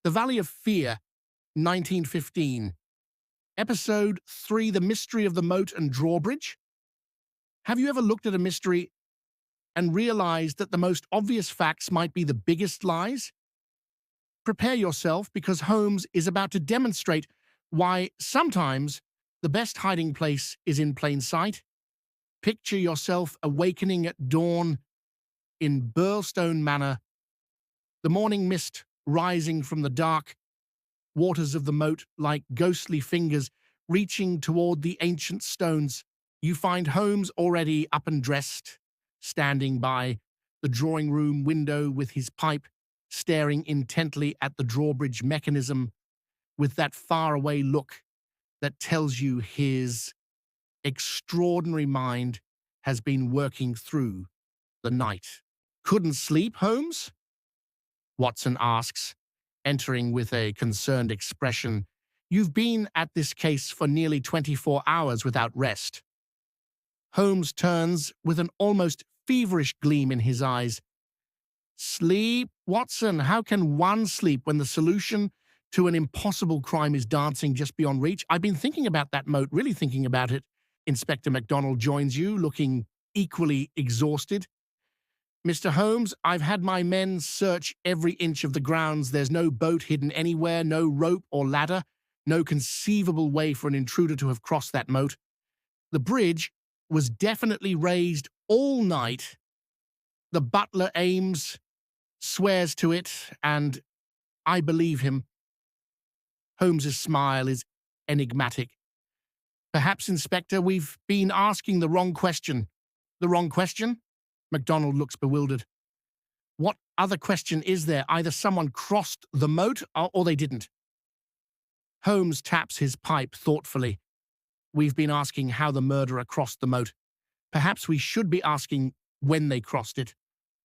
The Valley of Fear, 1915. Episode 3, The Mystery of the Moat and Drawbridge. Have you ever looked at a mystery and realized that the most obvious facts might be the biggest lies? Prepare yourself, because Holmes is about to demonstrate why sometimes the best hiding place is in plain sight. Picture yourself awakening at dawn in Birlstone Manor, the morning mist rising from the dark waters of the moat like ghostly fingers reaching toward the ancient stones. You find Holmes already up and dressed, standing by the drawing room window with his pipe, staring intently at the drawbridge mechanism with that faraway look that tells you his extraordinary mind has been working through the night. Couldn't sleep, Holmes? Watson asks, entering with a concerned expression. You've been at this case for nearly 24 hours without rest. Holmes turns with an almost feverish gleam in his eyes. Sleep, Watson? How can one sleep when the solution to an impossible crime is dancing just beyond reach? I've been thinking about that moat, really thinking about it. Inspector MacDonald joins you, looking equally exhausted. Mr. Holmes, I've had my men search every inch of the grounds. There's no boat hidden anywhere, no rope or ladder, no conceivable way for an intruder to have crossed that moat. The bridge was definitely raised all night. The butler Ames swears to it, and I believe him. Holmes's smile is enigmatic. Perhaps, Inspector, we've been asking the wrong question. The wrong question? MacDonald looks bewildered. What other question is there? Either someone crossed the moat or they didn't. Holmes taps his pipe thoughtfully. We've been asking how the murderer crossed the moat. Perhaps we should be asking when they crossed it,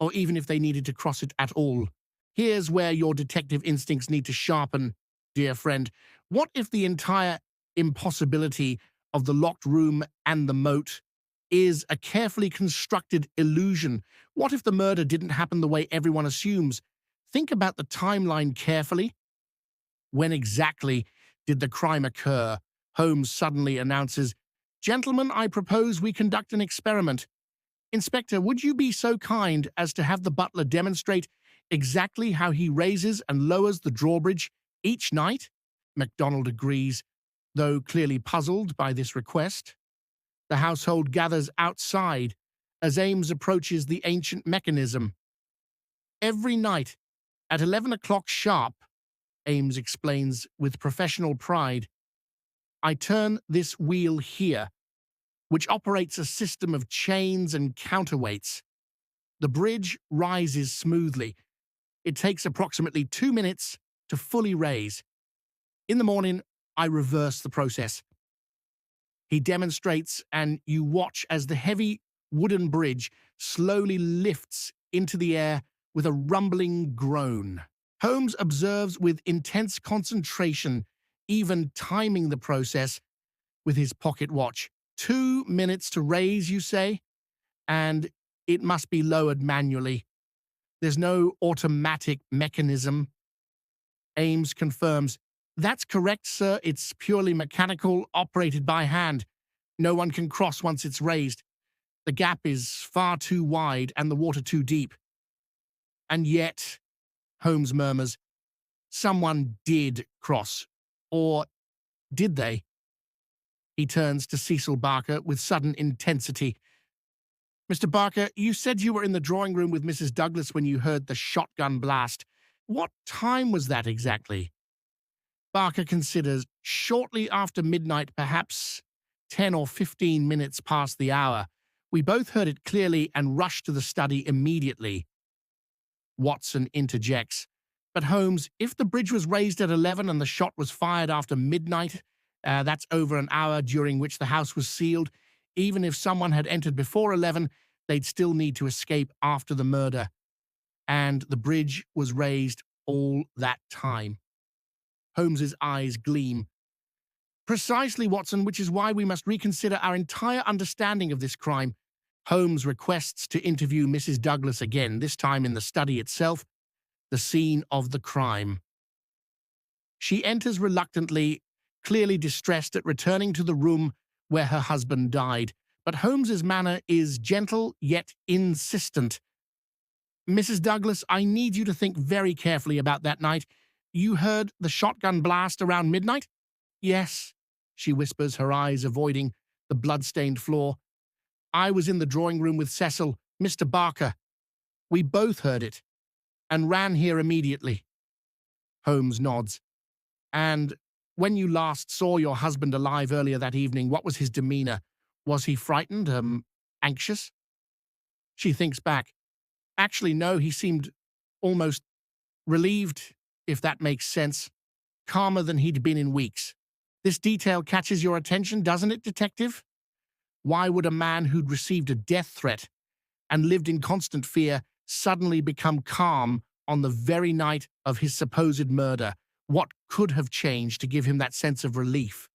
or even if they needed to cross it at all. Here's where your detective instincts need to sharpen, dear friend. What if the entire impossibility of the locked room and the moat is a carefully constructed illusion? What if the murder didn't happen the way everyone assumes? Think about the timeline carefully. When exactly did the crime occur? Holmes suddenly announces, Gentlemen, I propose we conduct an experiment. Inspector, would you be so kind as to have the butler demonstrate exactly how he raises and lowers the drawbridge each night? MacDonald agrees, though clearly puzzled by this request. The household gathers outside as Ames approaches the ancient mechanism. Every night at 11 o'clock sharp, Ames explains with professional pride, I turn this wheel here, which operates a system of chains and counterweights. The bridge rises smoothly. It takes approximately 2 minutes to fully raise. In the morning, I reverse the process. He demonstrates, and you watch as the heavy wooden bridge slowly lifts into the air with a rumbling groan. Holmes observes with intense concentration, even timing the process with his pocket watch. 2 minutes to raise, you say? And it must be lowered manually. There's no automatic mechanism. Ames confirms, That's correct, sir. It's purely mechanical, operated by hand. No one can cross once it's raised. The gap is far too wide and the water too deep. And yet, Holmes murmurs, someone did cross. Or did they? He turns to Cecil Barker with sudden intensity. Mr. Barker, you said you were in the drawing room with Mrs. Douglas when you heard the shotgun blast. What time was that exactly? Barker considers, shortly after midnight, perhaps 10 or 15 minutes past the hour. We both heard it clearly and rushed to the study immediately. Watson interjects. But Holmes, if the bridge was raised at 11 and the shot was fired after midnight, that's over an hour during which the house was sealed. Even if someone had entered before 11, they'd still need to escape after the murder. And the bridge was raised all that time. Holmes's eyes gleam. Precisely, Watson, which is why we must reconsider our entire understanding of this crime. Holmes requests to interview Mrs. Douglas again, this time in the study itself, the scene of the crime. She enters reluctantly, clearly distressed at returning to the room where her husband died. But Holmes's manner is gentle yet insistent. "Mrs. Douglas, I need you to think very carefully about that night. You heard the shotgun blast around midnight?" "Yes," she whispers, her eyes avoiding the blood-stained floor. "I was in the drawing room with Cecil, Mr. Barker. We both heard it and ran here immediately." Holmes nods. "And when you last saw your husband alive earlier that evening, what was his demeanor? Was he frightened, anxious?" She thinks back. "Actually, no, he seemed almost relieved, if that makes sense. Calmer than he'd been in weeks. This detail catches your attention, doesn't it, detective? Why would a man who'd received a death threat and lived in constant fear suddenly become calm on the very night of his supposed murder? What could have changed to give him that sense of relief?"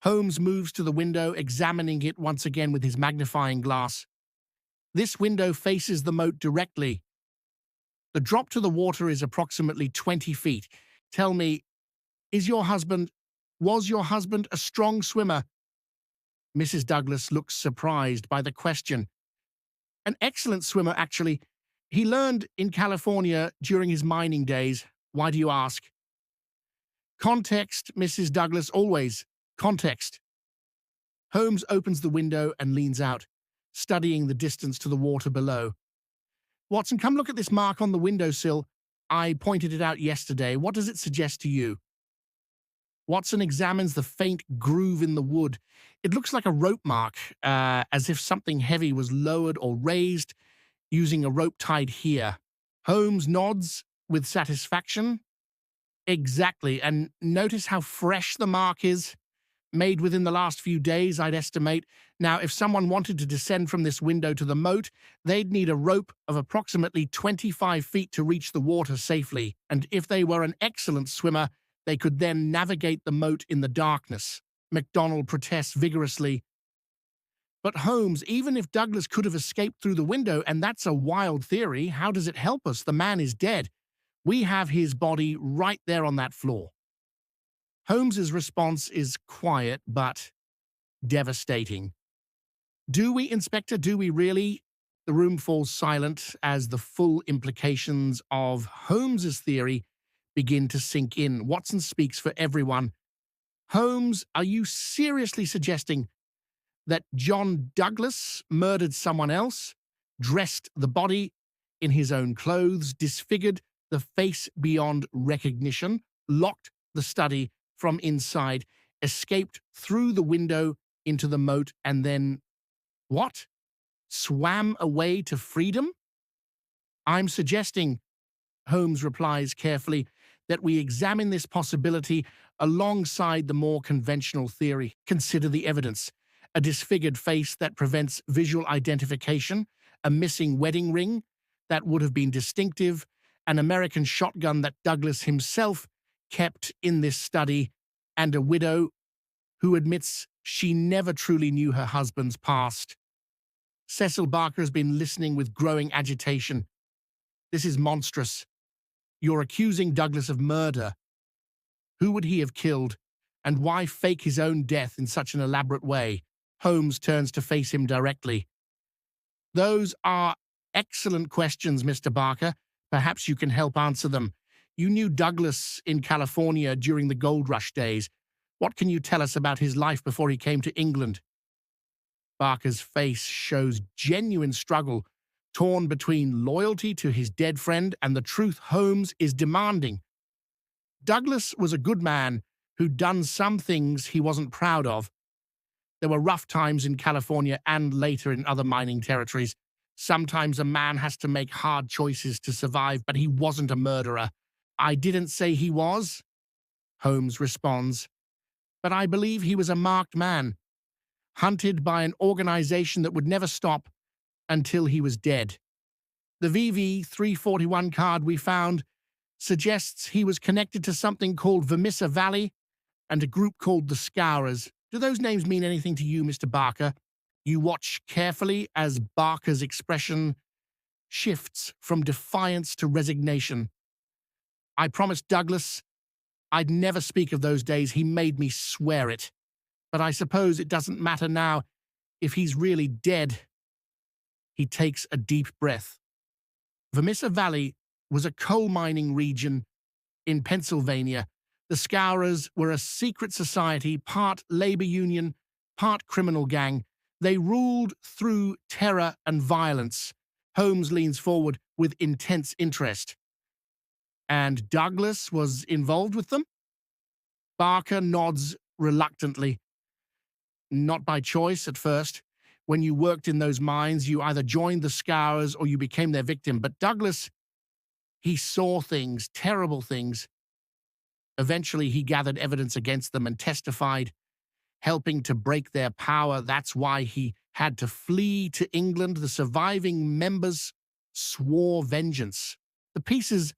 Holmes moves to the window, examining it once again with his magnifying glass. This window faces the moat directly. The drop to the water is approximately 20 feet. Tell me, was your husband a strong swimmer? Mrs. Douglas looks surprised by the question. "An excellent swimmer, actually. He learned in California during his mining days. Why do you ask?" "Context, Mrs. Douglas, always. Context." Holmes opens the window and leans out, studying the distance to the water below. "Watson, come look at this mark on the windowsill. I pointed it out yesterday. What does it suggest to you?" Watson examines the faint groove in the wood. It looks like a rope mark, as if something heavy was lowered or raised using a rope tied here. Holmes nods with satisfaction. "Exactly, and notice how fresh the mark is. Made within the last few days, I'd estimate. Now, if someone wanted to descend from this window to the moat, they'd need a rope of approximately 25 feet to reach the water safely, and if they were an excellent swimmer, they could then navigate the moat in the darkness." MacDonald protests vigorously. "But Holmes, even if Douglas could have escaped through the window, and that's a wild theory, how does it help us? The man is dead. We have his body right there on that floor." Holmes's response is quiet but devastating. "Do we, Inspector? Do we really?" The room falls silent as the full implications of Holmes's theory begin to sink in. Watson speaks for everyone. "Holmes, are you seriously suggesting that John Douglas murdered someone else, dressed the body in his own clothes, disfigured the face beyond recognition, locked the study from inside, escaped through the window into the moat, and then, what? Swam away to freedom?" "I'm suggesting," Holmes replies carefully, "that we examine this possibility alongside the more conventional theory. Consider the evidence. A disfigured face that prevents visual identification, a missing wedding ring that would have been distinctive, an American shotgun that Douglas himself kept in this study, and a widow who admits she never truly knew her husband's past." Cecil Barker has been listening with growing agitation. "This is monstrous. You're accusing Douglas of murder. Who would he have killed, and why fake his own death in such an elaborate way?" Holmes turns to face him directly. "Those are excellent questions, Mr. Barker. Perhaps you can help answer them. You knew Douglas in California during the gold rush days. What can you tell us about his life before he came to England?" Barker's face shows genuine struggle, torn between loyalty to his dead friend and the truth Holmes is demanding. "Douglas was a good man who'd done some things he wasn't proud of. There were rough times in California and later in other mining territories. Sometimes a man has to make hard choices to survive, but he wasn't a murderer." "I didn't say he was," Holmes responds, "but I believe he was a marked man, hunted by an organization that would never stop until he was dead. The VV-341 card we found suggests he was connected to something called Vermissa Valley and a group called the Scowrers. Do those names mean anything to you, Mr. Barker?" You watch carefully as Barker's expression shifts from defiance to resignation. "I promised Douglas I'd never speak of those days. He made me swear it. But I suppose it doesn't matter now if he's really dead. He takes a deep breath. Vermissa Valley was a coal mining region in Pennsylvania. The Scowrers were a secret society, part labor union, part criminal gang. They ruled through terror and violence. Holmes leans forward with intense interest. And Douglas was involved with them? Barker nods reluctantly. Not by choice at first. When you worked in those mines, you either joined the Scowrers or you became their victim. But Douglas, he saw things, terrible things. Eventually, he gathered evidence against them and testified, helping to break their power. That's why he had to flee to England. The surviving members swore vengeance. The pieces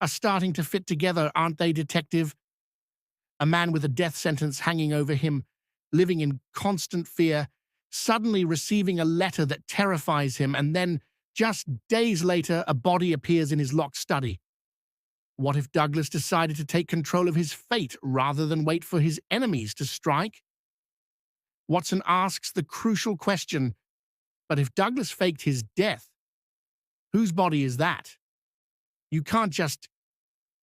are starting to fit together, aren't they, Detective? A man with a death sentence hanging over him, living in constant fear, suddenly receiving a letter that terrifies him, and then, just days later, a body appears in his locked study. What if Douglas decided to take control of his fate rather than wait for his enemies to strike? Watson asks the crucial question, but if Douglas faked his death, whose body is that? You can't just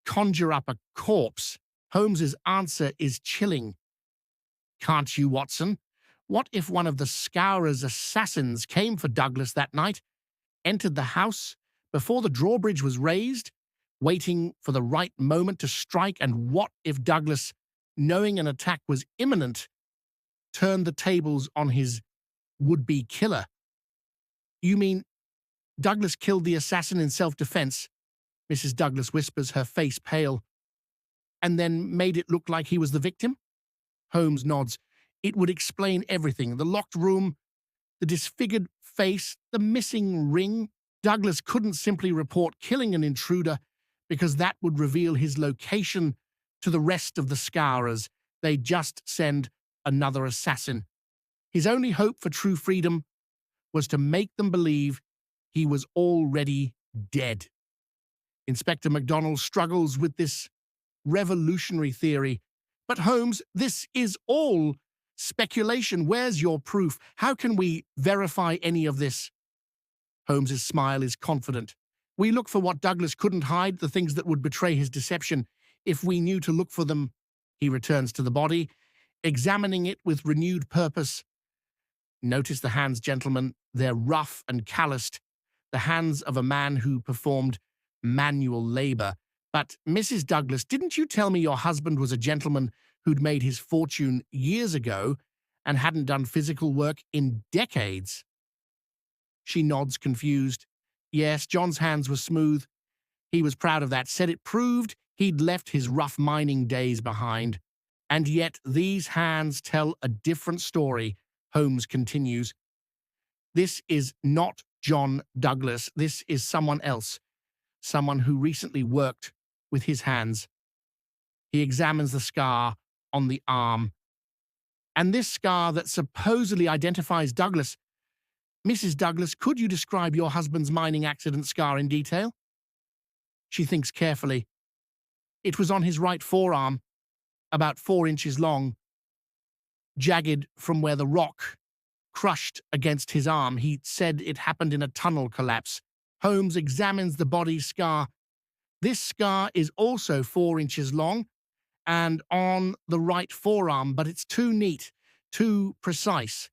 conjure up a corpse. Holmes's answer is chilling. Can't you, Watson? What if one of the Scowrers' assassins came for Douglas that night, entered the house before the drawbridge was raised, waiting for the right moment to strike? And what if Douglas, knowing an attack was imminent, turned the tables on his would-be killer? You mean Douglas killed the assassin in self-defense? Mrs. Douglas whispers, her face pale, and then made it look like he was the victim? Holmes nods. It would explain everything. The locked room, the disfigured face, the missing ring. Douglas couldn't simply report killing an intruder because that would reveal his location to the rest of the Scowrers. They'd just send another assassin. His only hope for true freedom was to make them believe he was already dead. Inspector MacDonald struggles with this revolutionary theory. But Holmes, this is all speculation. Where's your proof? How can we verify any of this? Holmes's smile is confident. We look for what Douglas couldn't hide, the things that would betray his deception. If we knew to look for them, he returns to the body, examining it with renewed purpose. Notice the hands, gentlemen. They're rough and calloused, the hands of a man who performed manual labor. But, Mrs. Douglas, didn't you tell me your husband was a gentleman who'd made his fortune years ago and hadn't done physical work in decades? She nods, confused. Yes, John's hands were smooth. He was proud of that, said it proved he'd left his rough mining days behind. And yet these hands tell a different story, Holmes continues. This is not John Douglas. This is someone else, someone who recently worked with his hands. He examines the scar on the arm. And this scar that supposedly identifies Douglas. Mrs. Douglas, could you describe your husband's mining accident scar in detail? She thinks carefully. It was on his right forearm, about 4 inches long, jagged from where the rock crushed against his arm. He said it happened in a tunnel collapse. Holmes examines the body's scar. This scar is also 4 inches long and on the right forearm, but it's too neat, too precise.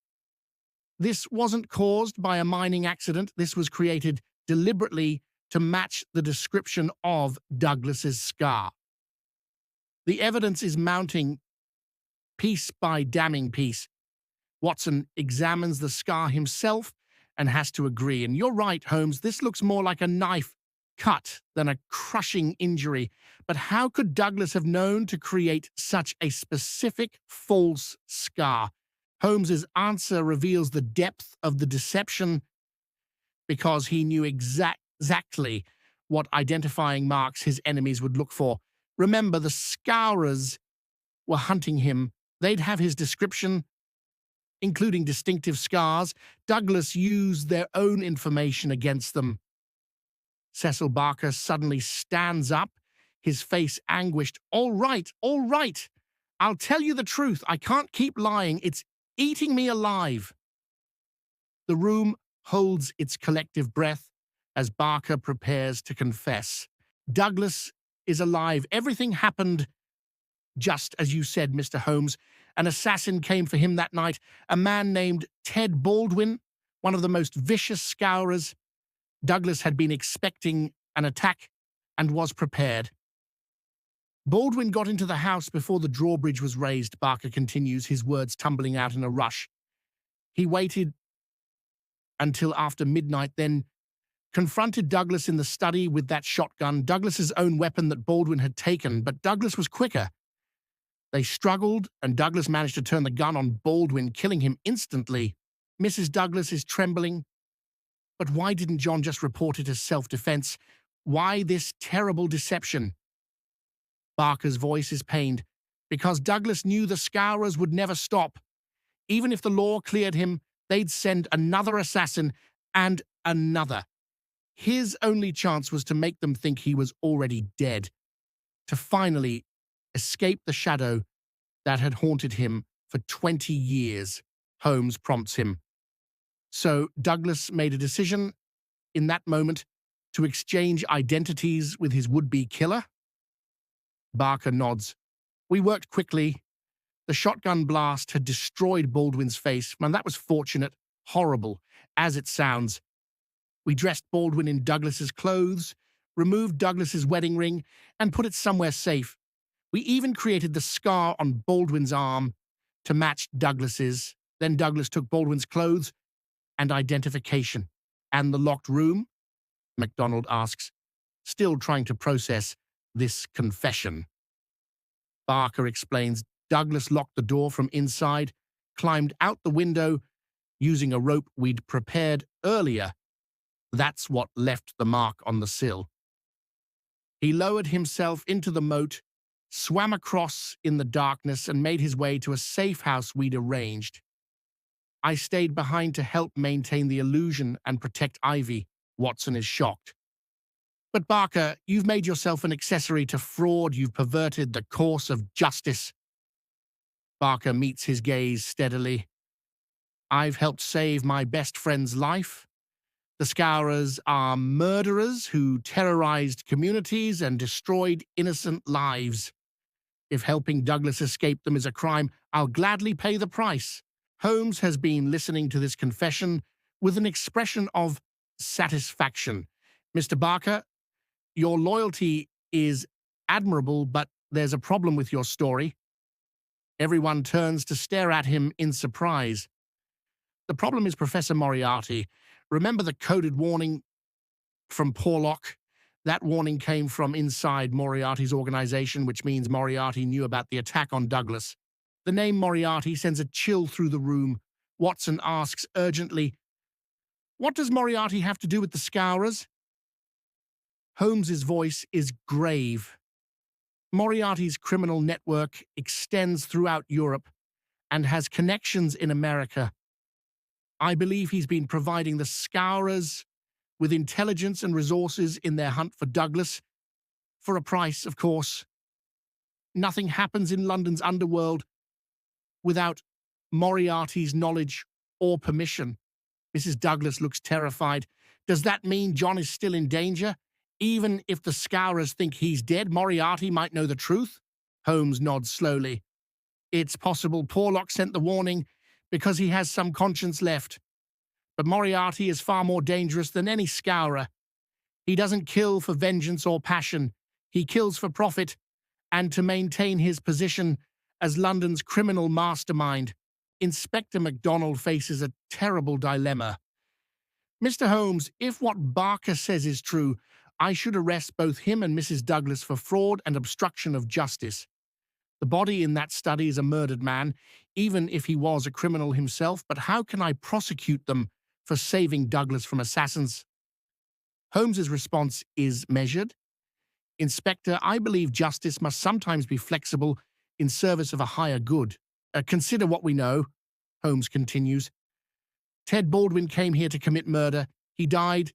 This wasn't caused by a mining accident. This was created deliberately to match the description of Douglas's scar. The evidence is mounting piece by damning piece. Watson examines the scar himself and has to agree. And you're right, Holmes, this looks more like a knife cut than a crushing injury. But how could Douglas have known to create such a specific false scar? Holmes's answer reveals the depth of the deception because he knew exactly what identifying marks his enemies would look for. Remember, the Scowrers were hunting him. They'd have his description, including distinctive scars. Douglas used their own information against them. Cecil Barker suddenly stands up. his face anguished. All right, all right. I'll tell you the truth. I can't keep lying. It's eating me alive." The room holds its collective breath as Barker prepares to confess. "Douglas is alive. Everything happened just as you said, Mr. Holmes. An assassin came for him that night, a man named Ted Baldwin, one of the most vicious Scowrers. Douglas had been expecting an attack and was prepared. Baldwin got into the house before the drawbridge was raised," Barker continues, his words tumbling out in a rush. "He waited until after midnight, then confronted Douglas in the study with that shotgun, Douglas's own weapon that Baldwin had taken, but Douglas was quicker. They struggled, and Douglas managed to turn the gun on Baldwin, killing him instantly. Mrs. Douglas is trembling. But why didn't John just report it as self-defense? Why this terrible deception?" Barker's voice is pained. "Because Douglas knew the Scowrers would never stop. Even if the law cleared him, they'd send another assassin and another. His only chance was to make them think he was already dead, to finally escape the shadow that had haunted him for 20 years, Holmes prompts him. So Douglas made a decision in that moment to exchange identities with his would-be killer? Barker nods. "We worked quickly. The shotgun blast had destroyed Baldwin's face, and that was fortunate, horrible, as it sounds. We dressed Baldwin in Douglas's clothes, removed Douglas's wedding ring, and put it somewhere safe. We even created the scar on Baldwin's arm to match Douglas's. Then Douglas took Baldwin's clothes and identification." "And the locked room?" MacDonald asks, still trying to process this confession. Barker explains Douglas locked the door from inside, climbed out the window using a rope we'd prepared earlier. That's what left the mark on the sill. He lowered himself into the moat, swam across in the darkness, and made his way to a safe house we'd arranged. I stayed behind to help maintain the illusion and protect Ivy. Watson is shocked. "But Barker, you've made yourself an accessory to fraud. You've perverted the course of justice." Barker meets his gaze steadily. "I've helped save my best friend's life. The Scowrers are murderers who terrorized communities and destroyed innocent lives. If helping Douglas escape them is a crime, I'll gladly pay the price." Holmes has been listening to this confession with an expression of satisfaction. "Mr. Barker, your loyalty is admirable, but there's a problem with your story." Everyone turns to stare at him in surprise. "The problem is Professor Moriarty. Remember the coded warning from Porlock? That warning came from inside Moriarty's organization, which means Moriarty knew about the attack on Douglas. The name Moriarty sends a chill through the room. Watson asks urgently, "What does Moriarty have to do with the Scowrers?" Holmes's voice is grave. "Moriarty's criminal network extends throughout Europe and has connections in America. I believe he's been providing the Scowrers with intelligence and resources in their hunt for Douglas, for a price, of course. Nothing happens in London's underworld without Moriarty's knowledge or permission." Mrs. Douglas looks terrified. "Does that mean John is still in danger? Even if the Scowrers think he's dead, Moriarty might know the truth?" Holmes nods slowly. "It's possible Porlock sent the warning because he has some conscience left. But Moriarty is far more dangerous than any Scowrer. He doesn't kill for vengeance or passion. He kills for profit and to maintain his position as London's criminal mastermind." Inspector MacDonald faces a terrible dilemma. "Mr. Holmes, if what Barker says is true, I should arrest both him and Mrs. Douglas for fraud and obstruction of justice. The body in that study is a murdered man, even if he was a criminal himself, but how can I prosecute them for saving Douglas from assassins?" Holmes's response is measured. "Inspector, I believe justice must sometimes be flexible in service of a higher good. Consider what we know," Holmes continues. "Ted Baldwin came here to commit murder. He died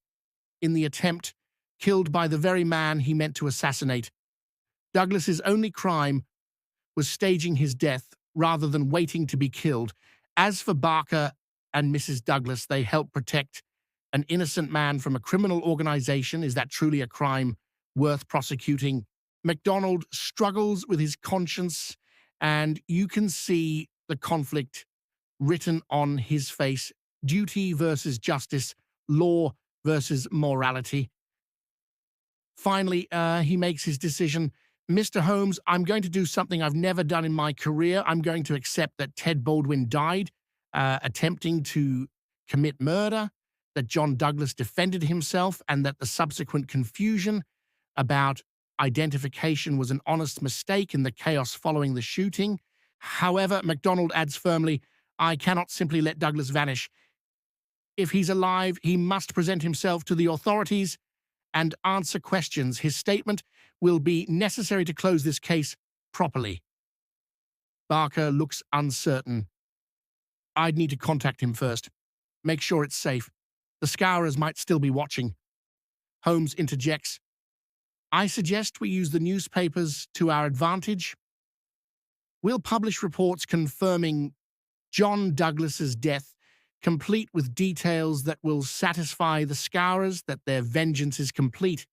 in the attempt, killed by the very man he meant to assassinate. Douglas's only crime was staging his death rather than waiting to be killed. As for Barker and Mrs. Douglas, they helped protect an innocent man from a criminal organization. Is that truly a crime worth prosecuting? MacDonald struggles with his conscience, and you can see the conflict written on his face. Duty versus justice, law versus morality. Finally, he makes his decision. Mr. Holmes, I'm going to do something I've never done in my career. I'm going to accept that Ted Baldwin died attempting to commit murder, that John Douglas defended himself, and that the subsequent confusion about identification was an honest mistake in the chaos following the shooting. However, MacDonald adds firmly, I cannot simply let Douglas vanish. If he's alive, he must present himself to the authorities and answer questions. His statement will be necessary to close this case properly. Barker looks uncertain. I'd need to contact him first. Make sure it's safe. The Scowrers might still be watching. Holmes interjects. I suggest we use the newspapers to our advantage. We'll publish reports confirming John Douglas's death, complete with details that will satisfy the Scowrers that their vengeance is complete.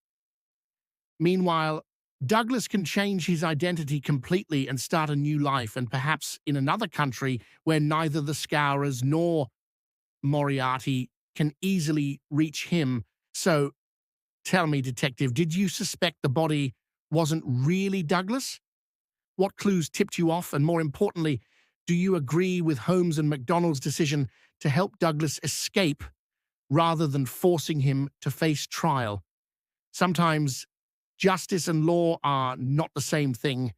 Meanwhile, Douglas can change his identity completely and start a new life, and perhaps in another country where neither the Scowrers nor Moriarty can easily reach him. So, tell me, Detective, did you suspect the body wasn't really Douglas? What clues tipped you off? And more importantly, do you agree with Holmes and MacDonald's decision to help Douglas escape rather than forcing him to face trial? Sometimes justice and law are not the same thing.